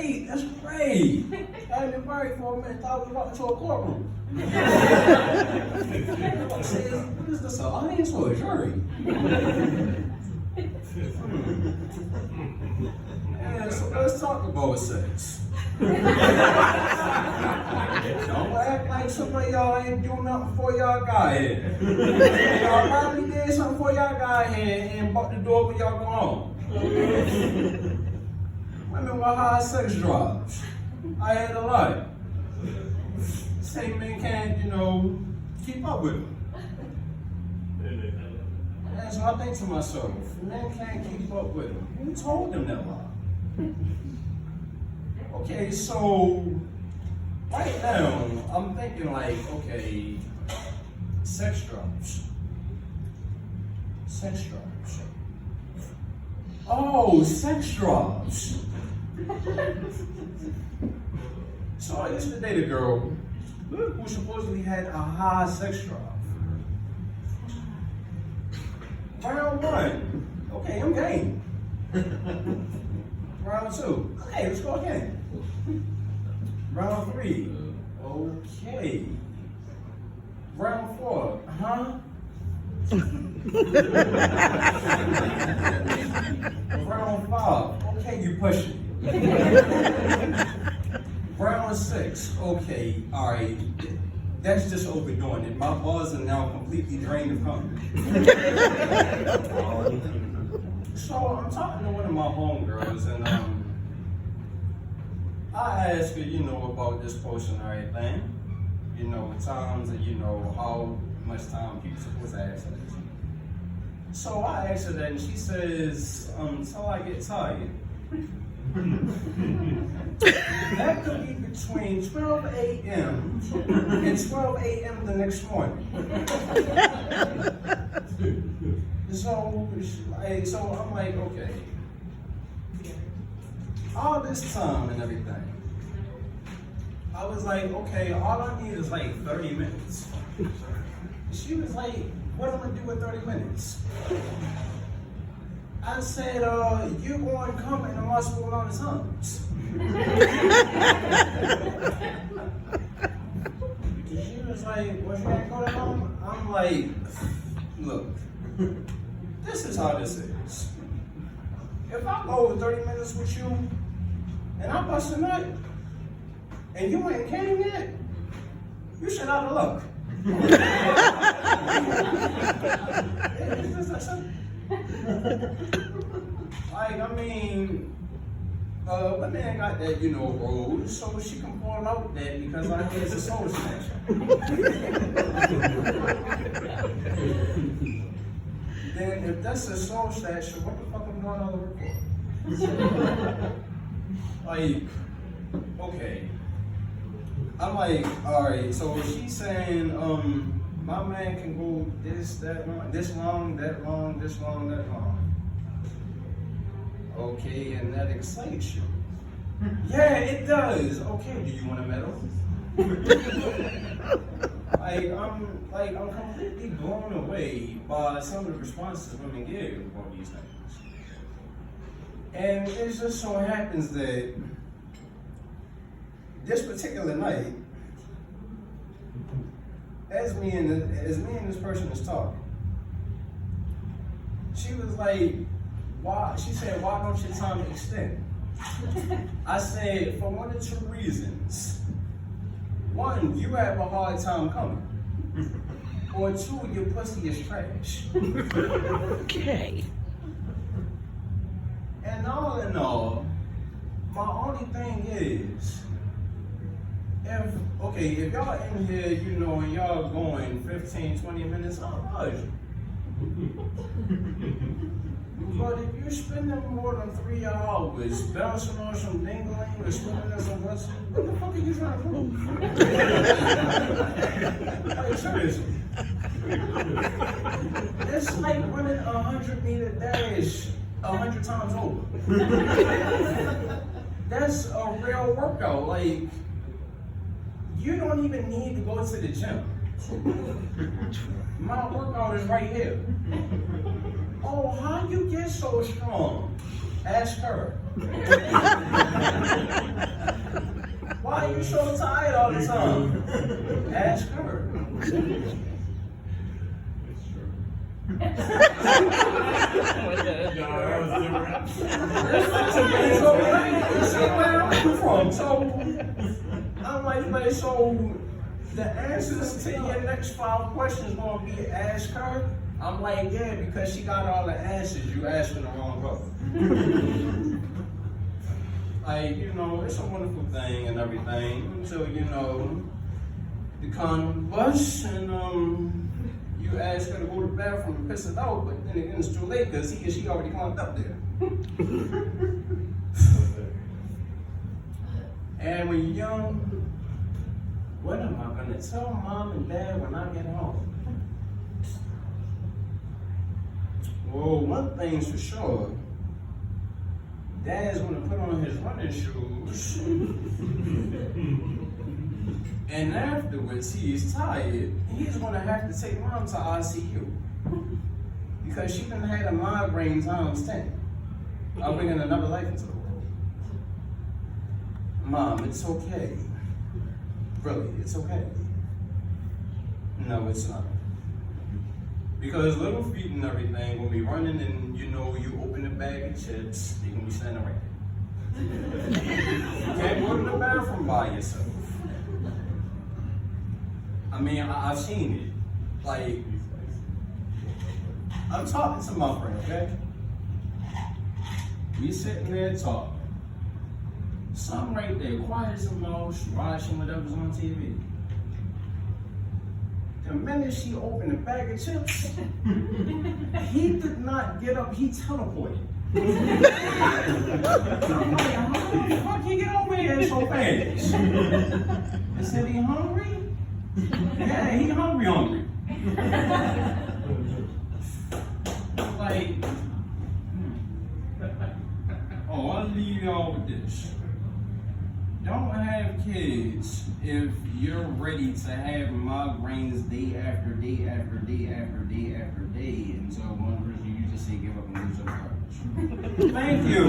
great. That's great. I've been married for a minute. Thought we walked into a courtroom. I said, what is this, an audience or a jury? Yeah, so let's talk about sex. Don't act like some of y'all ain't doing nothing before y'all got here. Y'all probably did something before y'all got here and bought the door when y'all go home. Women with high sex drives. I had a lot. Say men can't, keep up with them. And so I think to myself, men can't keep up with them. Who told them that lie? Okay, so right now, I'm thinking like, okay, sex drives. Sex drives. Oh, sex drives. So I used to date a girl who supposedly had a high sex drive. Round one, okay, I'm game. Round two, okay, let's go again. Round three, okay. Round four, huh? Round five, okay, you pushing. Round six, okay, all right. That's just overdoing it. My balls are now completely drained of cum. So I'm talking to one of my homegirls, and I asked her, about this potion and everything. Times and how much time people supposed to ask her this. So I asked her that, and she says, until I get tired. That could be between 12 a.m. and 12 a.m. the next morning. So I'm like, okay. All this time and everything. I was like, okay, all I need is like 30 minutes. She was like, what am I gonna do with 30 minutes? I said, you going to come in the hospital a lot of times. She was like, what, you ain't go to home? I'm like, look, this is how this is. If I go over 30 minutes with you, and I bust a nut, and you ain't came yet, you should out of luck. It's just that simple. Women ain't got that, road, so she can pull out that because I think it's a soul snatcher. Then if that's a soul snatcher, what the fuck am I doing all the work for? Okay. I'm like, alright, so she's saying, my man can go this long, that long, this long, that long. Okay, and that excites you. Yeah, it does. Okay, do you want a medal? I'm completely blown away by some of the responses women give about these things. And it just so happens that this particular night, as me and this person was talking, she was like, why? She said, why don't your time extend? I said, for one of two reasons. One, you have a hard time coming. Or two, your pussy is trash. Okay. And all in all, my only thing is, if y'all in here, and y'all going 15, 20 minutes, I'll budge you. But if you're spending more than 3 hours bouncing on some dingling or swimming in some what's, what the fuck are you trying to prove? Like, seriously. It's like running a 100-meter dash 100 times over. That's a real workout. Like, you don't even need to go to the gym. My workout is right here. Oh, how you get so strong? Ask her. why you so tired all the time? Ask her. So I'm like, so the answers to your next 5 questions gonna be ask her? I'm like, yeah, because she got all the answers. You asking the wrong person. Like, you know, it's a wonderful thing and everything until, you know, the condom busts and you ask her to go to the bathroom and piss it out, but then again it's too late because he or she already climbed up there. And when you're young, what am I gonna tell mom and dad when I get home? Well, one thing's for sure. Dad's gonna put on his running shoes. And afterwards, he's tired. He's gonna have to take mom to ICU. Because she done had a migraine times 10. I'm bringing another life into the world. Mom, it's okay. Really, it's okay. No, it's not. Because little feet and everything will be running and you know, you open the bag of chips, they're gonna be standing right there. You can't go to the bathroom by yourself. I mean, I've seen it. Like, I'm talking to my friend, okay? We sitting there talking. Something right there, quiet as a mouse, watching whatever's on TV. The minute she opened the bag of chips, he did not get up, he teleported. I'm like, how the fuck he get over here so fast? I said, he hungry? Yeah, he hungry. Like, oh, I'll leave y'all with this. Don't have kids if you're ready to have migraines day after day after day after day after day until one person you just say give up and lose your courage. Thank you.